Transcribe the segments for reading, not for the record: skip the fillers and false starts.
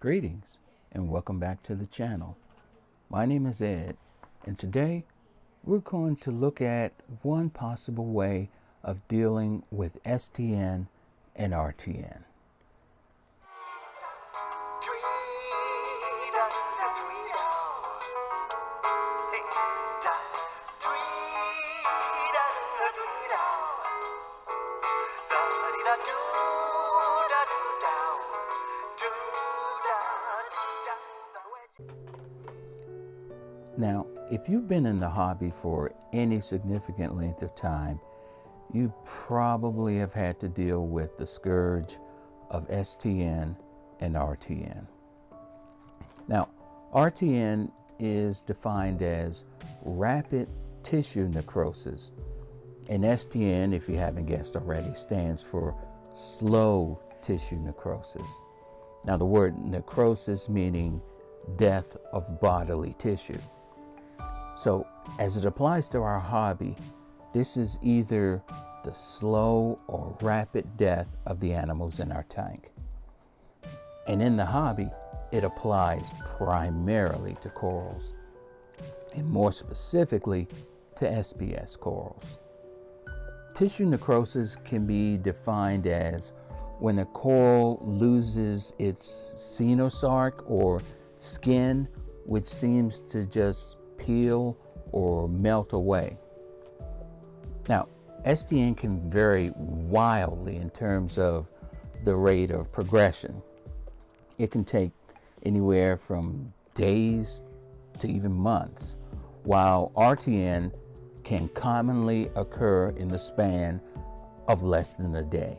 Greetings and welcome back to the channel. My name is Ed, and today we're going to look at one possible way of dealing with STN and RTN. Now, if you've been in the hobby for any significant length of time, you probably have had to deal with the scourge of STN and RTN. Now, RTN is defined as rapid tissue necrosis, and STN, if you haven't guessed already, stands for slow tissue necrosis. Now, the word necrosis meaning death of bodily tissue. So, as it applies to our hobby, this is either the slow or rapid death of the animals in our tank. And in the hobby, it applies primarily to corals, and more specifically to SPS corals. Tissue necrosis can be defined as when a coral loses its coenosarc or skin, which seems to just peel or melt away. Now, STN can vary wildly in terms of the rate of progression. It can take anywhere from days to even months, while RTN can commonly occur in the span of less than a day.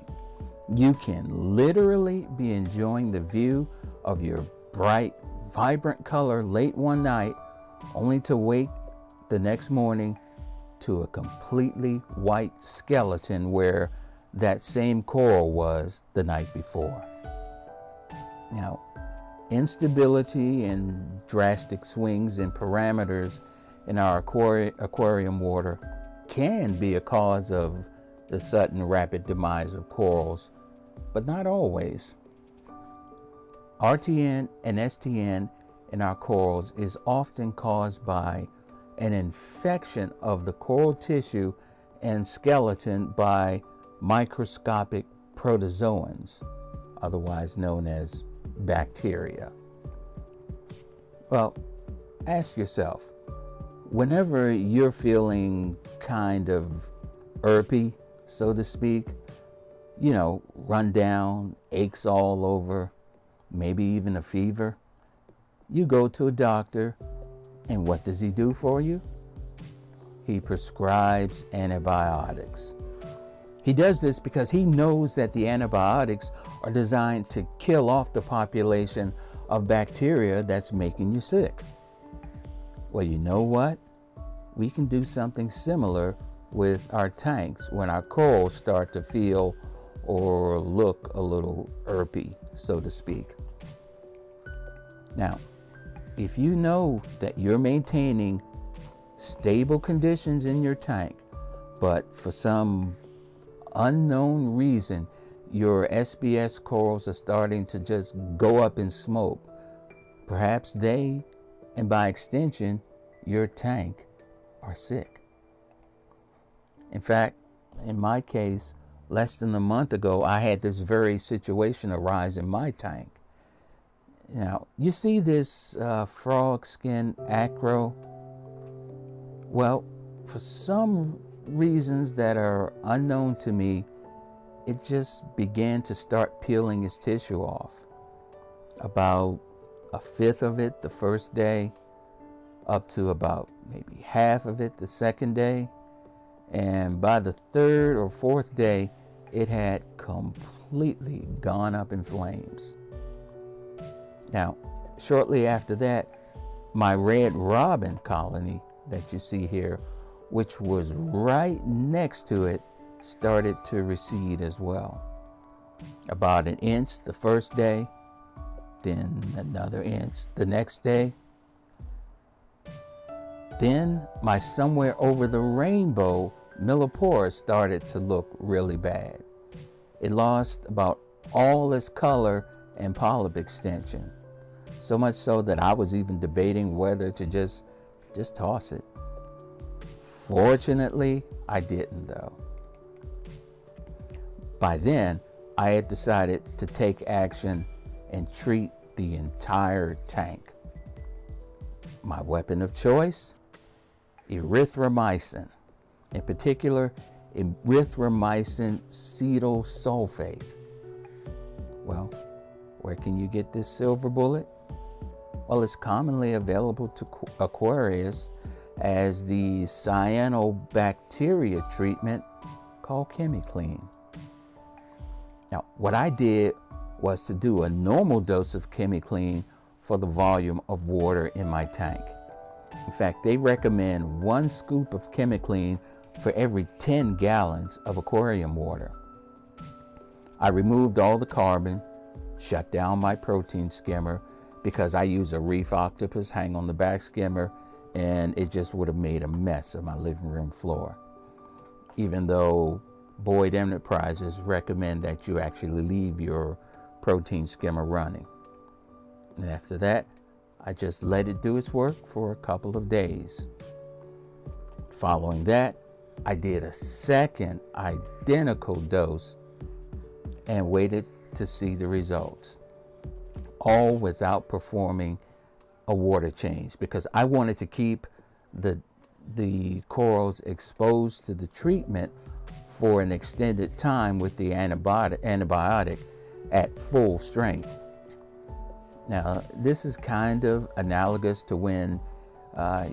You can literally be enjoying the view of your bright, vibrant color late one night, only to wake the next morning to a completely white skeleton where that same coral was the night before. Now, instability and drastic swings in parameters in our aquarium water can be a cause of the sudden rapid demise of corals, but not always. RTN and STN in our corals is often caused by an infection of the coral tissue and skeleton by microscopic protozoans, otherwise known as bacteria. Well, ask yourself, whenever you're feeling kind of irpy, so to speak, run down, aches all over, maybe even a fever, you go to a doctor, and what does he do for you? He prescribes antibiotics. He does this because he knows that the antibiotics are designed to kill off the population of bacteria that's making you sick. Well, you know what? We can do something similar with our tanks when our corals start to feel or look a little irpy, so to speak. Now, if you know that you're maintaining stable conditions in your tank, but for some unknown reason, your SPS corals are starting to just go up in smoke, perhaps they, and by extension, your tank, are sick. In fact, in my case, less than a month ago, I had this very situation arise in my tank. Now, you see this frog skin acro? Well, for some reasons that are unknown to me, it just began to start peeling its tissue off. About a fifth of it the first day, up to about maybe half of it the second day, and by the third or fourth day, it had completely gone up in flames. Now, shortly after that, my red robin colony that you see here, which was right next to it, started to recede as well. About an inch the first day, then another inch the next day. Then my somewhere over the rainbow millipora started to look really bad. It lost about all its color and polyp extension. So much so that I was even debating whether to just toss it. Fortunately, I didn't though. By then, I had decided to take action and treat the entire tank. My weapon of choice? Erythromycin. In particular, erythromycin cetyl sulfate. Well, where can you get this silver bullet? Well, it's commonly available to aquarists as the cyanobacteria treatment called ChemiClean. Now, what I did was to do a normal dose of ChemiClean for the volume of water in my tank. In fact, they recommend 1 scoop of ChemiClean for every 10 gallons of aquarium water. I removed all the carbon, shut down my protein skimmer because I use a reef octopus hang on the back skimmer, and it just would have made a mess of my living room floor. Even though Boyd Enterprises recommend that you actually leave your protein skimmer running. And after that, I just let it do its work for a couple of days. Following that, I did a second identical dose and waited to see the results, all without performing a water change, because I wanted to keep the corals exposed to the treatment for an extended time with the antibiotic at full strength. Now, this is kind of analogous to when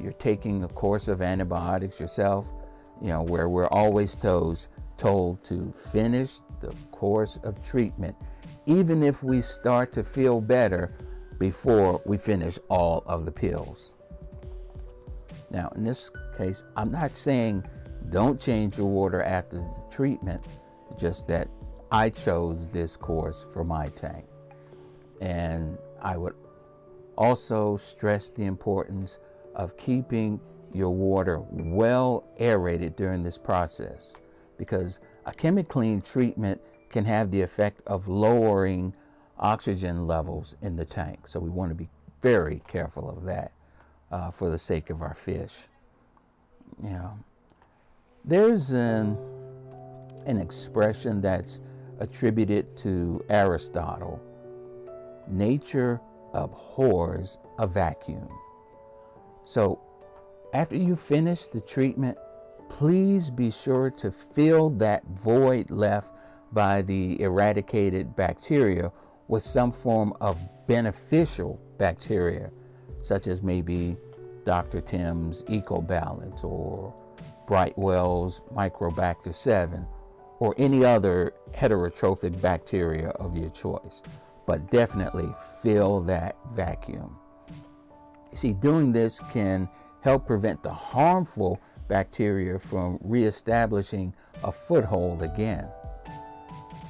you're taking a course of antibiotics yourself, where we're always told to finish the course of treatment, even if we start to feel better before we finish all of the pills. Now, in this case, I'm not saying don't change your water after the treatment, just that I chose this course for my tank. And I would also stress the importance of keeping your water well aerated during this process, because a ChemiClean treatment can have the effect of lowering oxygen levels in the tank. So we want to be very careful of that for the sake of our fish. There's an expression that's attributed to Aristotle: nature abhors a vacuum. So after you finish the treatment, please be sure to fill that void left by the eradicated bacteria with some form of beneficial bacteria, such as maybe Dr. Tim's EcoBalance or Brightwell's Microbacter7 or any other heterotrophic bacteria of your choice. But definitely fill that vacuum. See, doing this can help prevent the harmful bacteria from reestablishing a foothold again.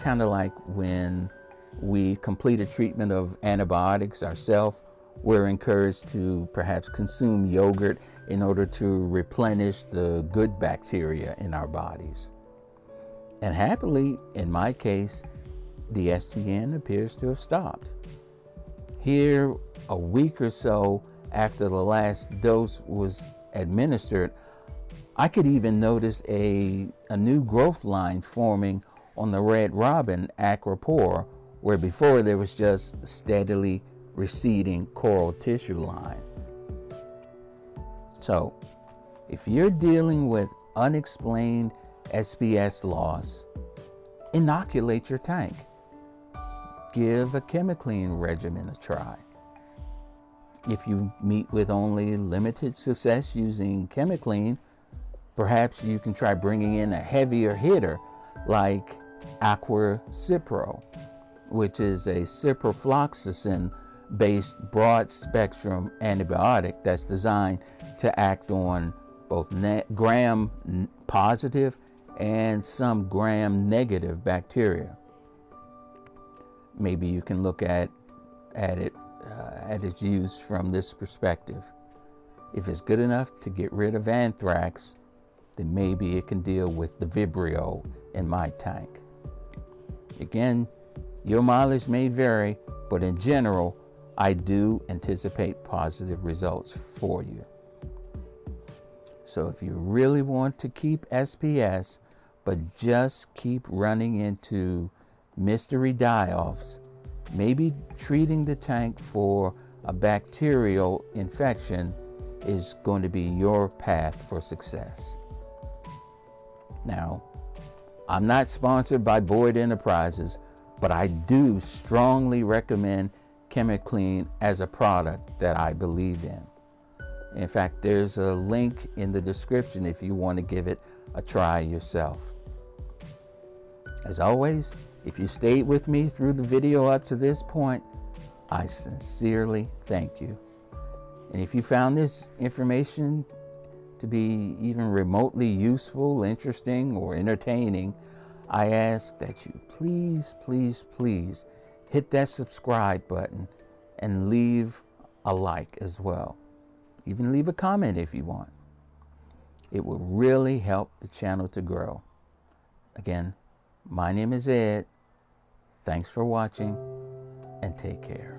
Kind of like when we complete a treatment of antibiotics ourselves, we're encouraged to perhaps consume yogurt in order to replenish the good bacteria in our bodies. And happily, in my case, the STN appears to have stopped. Here, a week or so after the last dose was administered, I could even notice a new growth line forming on the red robin aquapore, where before there was just a steadily receding coral tissue line. So, if you're dealing with unexplained SPS loss, inoculate your tank. Give a ChemiClean regimen a try. If you meet with only limited success using ChemiClean, perhaps you can try bringing in a heavier hitter like Aqua cipro, which is a ciprofloxacin-based broad-spectrum antibiotic that's designed to act on both gram-positive and some gram-negative bacteria. Maybe you can look at its use from this perspective. If it's good enough to get rid of anthrax, then maybe it can deal with the Vibrio in my tank. Again, your mileage may vary, but in general, I do anticipate positive results for you. So if you really want to keep SPS, but just keep running into mystery die-offs, maybe treating the tank for a bacterial infection is going to be your path for success. Now, I'm not sponsored by Boyd Enterprises, but I do strongly recommend ChemiClean as a product that I believe in. In fact, there's a link in the description if you want to give it a try yourself. As always, if you stayed with me through the video up to this point, I sincerely thank you. And if you found this information to be even remotely useful, interesting, or entertaining, I ask that you please, please, please hit that subscribe button and leave a like as well. Even leave a comment if you want. It will really help the channel to grow. Again, my name is Ed. Thanks for watching and take care.